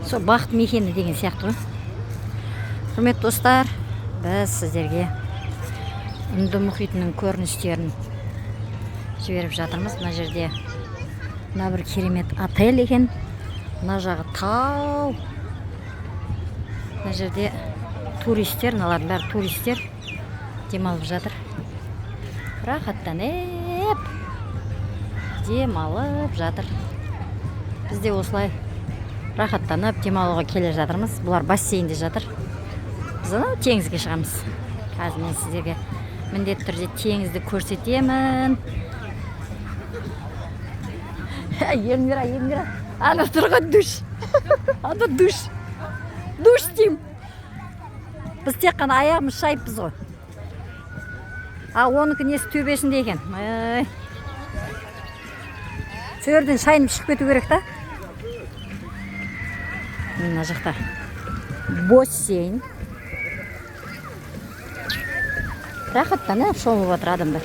Сол бақыт мекені деген сияқты ғой. Құрметті достар, біз сіздерге Үнді мұхитының көріністерін жіберіп жатырмыз. Мына жерде мына бір керемет отель екен. Мына жағы тау. Мына жерде туристер, мыналардың бәрі туристер демалып жатыр. Рахаттанып демалып жатыр. Біз де осылай рахаттанып демалуға келе жатырмыз. Бұлар бассейнде жатыр. Біз анау теңізге шығамыз. Қазір мен сіздерге міндетті түрде теңізді көрсетемін. Елмира. Ана тұрған душ. Ана душ. Душ деймін. Біз тек қана аяғымыз шайыппыз ғой. Оныкі несі төбесінде екен. Сөрден шайынып шығып кету керек та. Мына жақта бассейн. Рахаттанып шомылып жатыр адамдар.